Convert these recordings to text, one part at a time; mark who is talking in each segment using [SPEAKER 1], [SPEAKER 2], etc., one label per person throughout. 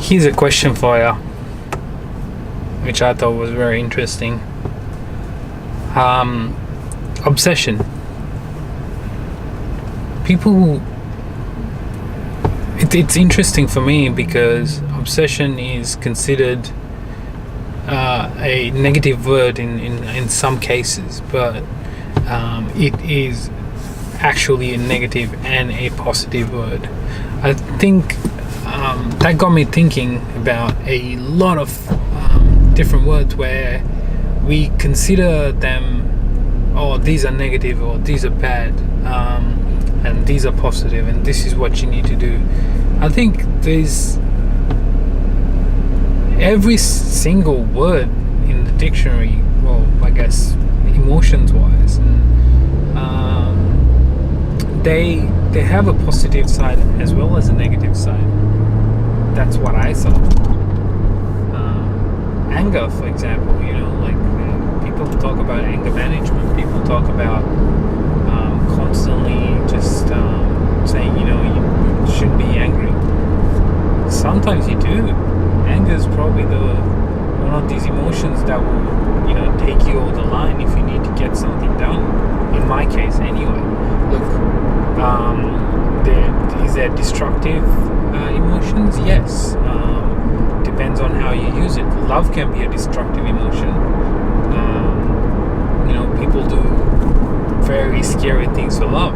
[SPEAKER 1] Here's a question for you, which I thought was very interesting. Obsession. People, it's interesting for me because obsession is considered a negative word in some cases, but it is actually a negative and a positive word. I think that got me thinking about a lot of different words where we consider them, oh, these are negative or these are bad, and these are positive and this is what you need to do. I think there's every single word in the dictionary, well, I guess emotions wise, they have a positive side as well as a negative side. That's what I saw. Anger, for example, people talk about anger management. People talk about constantly just saying, you shouldn't be angry. Sometimes you do. Anger is probably one of these emotions that will, take you over the line if you need to get something done. In my case, anyway. Look, is there destructive emotions? Yes. Depends on how you use it. Love can be a destructive emotion. People do very scary things for love.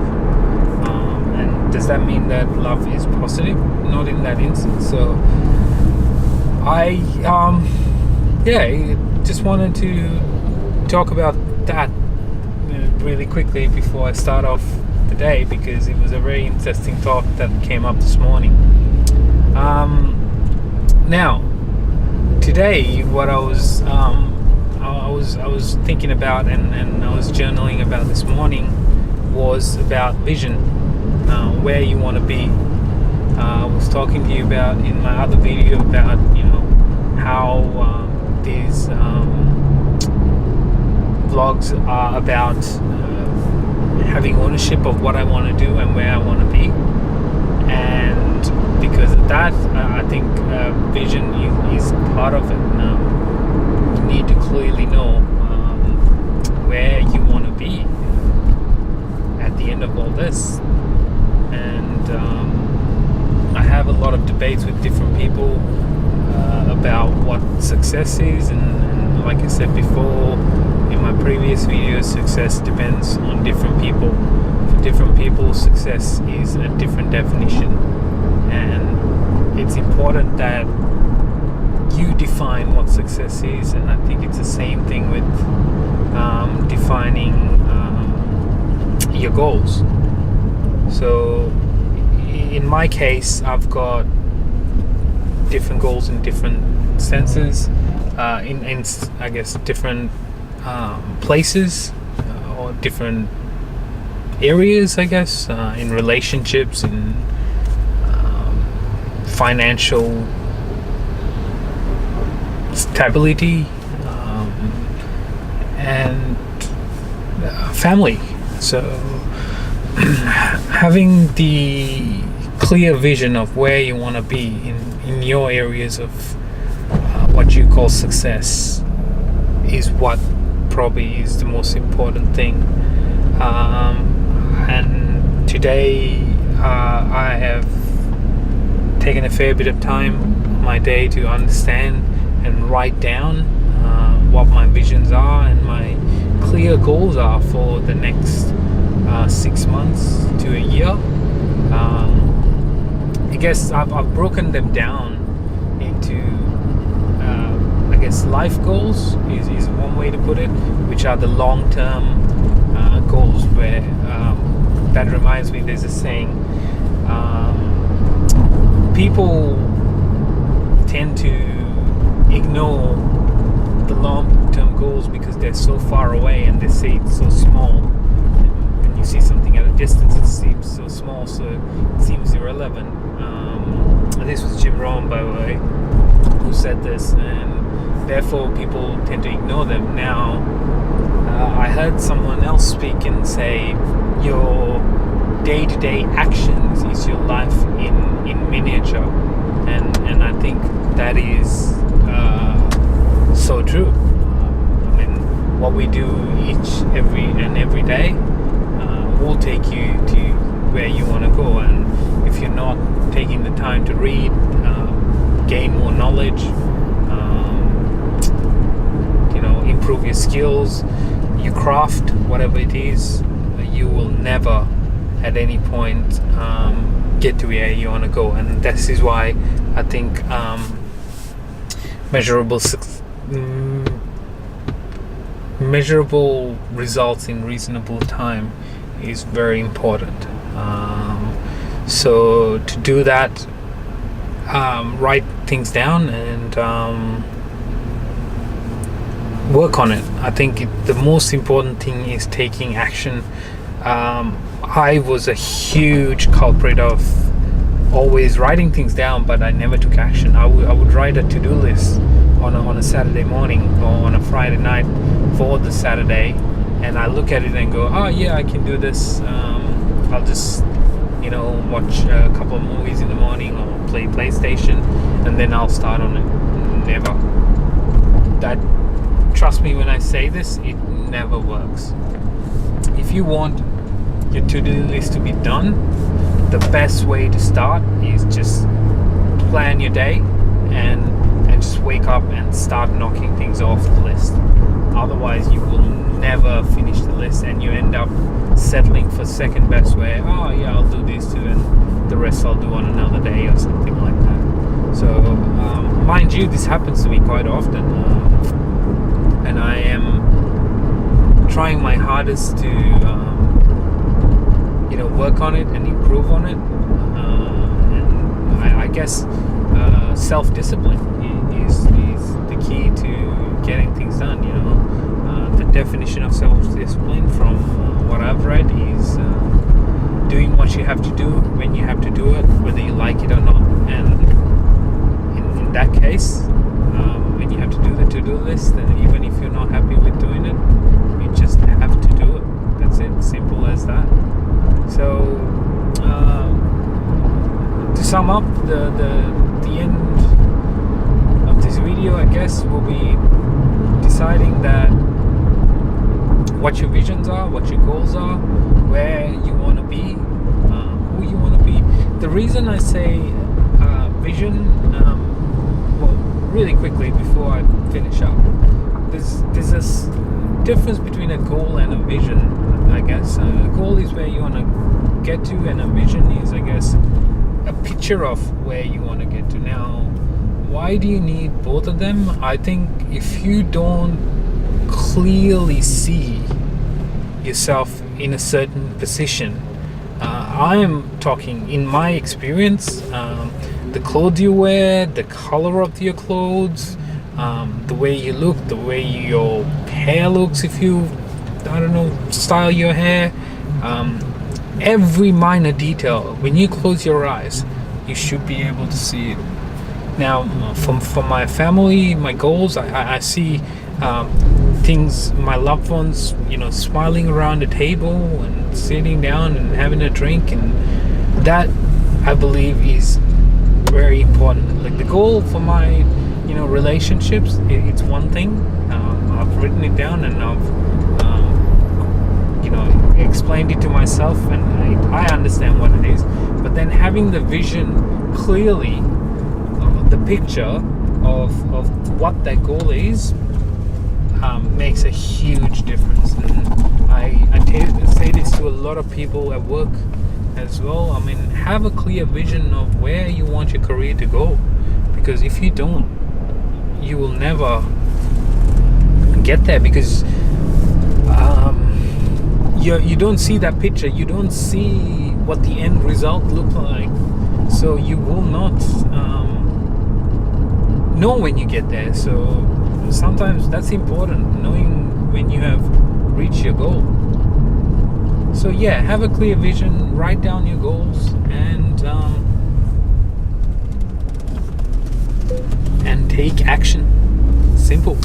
[SPEAKER 1] And does that mean that love is positive? Not in that instance. So I just wanted to talk about that really quickly before I start off the day, because it was a very interesting thought that came up this morning. Now, today, what I was thinking about and I was journaling about this morning was about vision, where you want to be. I was talking to you about in my other video about how these vlogs are about having ownership of what I want to do and where I want to be, and because of that, I think vision is part of it. You need to clearly know where you want to be at the end of all this. And I have a lot of debates with different people about what success is, and like I said before in my previous videos, success depends on different people. For different people, success is a different definition, and it's important that you define what success is. And I think it's the same thing with defining your goals. So in my case, I've got different goals in different senses, in I guess different places or different areas, I guess, in relationships, in financial stability, and family. So having the clear vision of where you want to be in your areas of what you call success is what probably is the most important thing. And today I have taken a fair bit of time on my day to understand and write down what my visions are and my clear goals are for the next 6 months to a year. I guess I've broken them down into I guess life goals is one way to put it, which are the long-term goals, where that reminds me, there's a saying, people tend to ignore the long-term goals because they're so far away and they see it so small. When you see something at a distance, it seems so small, so it seems irrelevant. This was Jim Rohn, by the way, who said this, and therefore people tend to ignore them. Now, I heard someone else speak and say your day-to-day actions is your life in miniature, and I think that is so true. I mean, what we do every day will take you to where you want to go. And if you're not taking the time to read, gain more knowledge, improve your skills, your craft, whatever it is, you will never at any point get to where you want to go. And this is why I think measurable results in reasonable time is very important. So to do that, write things down and work on it. I think the most important thing is taking action. I was a huge culprit of always writing things down, but I never took action. I would write a to-do list on a Saturday morning or on a Friday night for the Saturday, and I look at it and go, oh yeah, I can do this. I'll just watch a couple of movies in the morning or play PlayStation, and then I'll start on it. Never. Trust me when I say this, it never works. If you want your to-do list to be done, the best way to start is just plan your day and just wake up and start knocking things off the list. Otherwise, you will never finish the list, and you end up settling for second best, where I'll do this too, and the rest I'll do on another day or something like that. So mind you, this happens to me quite often, and I am trying my hardest to work on it and improve on it, and I guess self-discipline is the key to getting things done. The definition of self-discipline, from what I've read, is doing what you have to do when you have to do it, whether you like it or not. And in that case, when you have to do the to-do list, and even if you're not happy with doing it, you just have to do it. That's it, simple as that. So to sum up, the end of this video, I guess, will be deciding that what your visions are, what your goals are, where you want to be, who you want to be. The reason I say vision, really quickly before I finish up, there's this difference between a goal and a vision, I guess. A goal is where you want to get to, and a vision is, I guess, a picture of where you want to get to. Now, why do you need both of them? I think if you don't clearly see yourself in a certain position, I am talking in my experience, the clothes you wear, the color of your clothes, the way you look, the way your hair looks, if you style your hair, every minor detail, when you close your eyes, you should be able to see it. Now, from my family, my goals, I see things, my loved ones, smiling around the table and sitting down and having a drink, and that, I believe, is very important. Like the goal for my relationships, it's one thing. I've written it down, and I've explained it to myself, and I understand what it is. But then having the vision clearly, the picture of what that goal is, makes a huge difference. And I say this to a lot of people at work as well. I mean, have a clear vision of where you want your career to go, because if you don't, you will never get there, because you don't see that picture, you don't see what the end result look like, so you will not know when you get there. So sometimes that's important, knowing when you have reached your goal. So yeah, have a clear vision, write down your goals, and take action. Simple.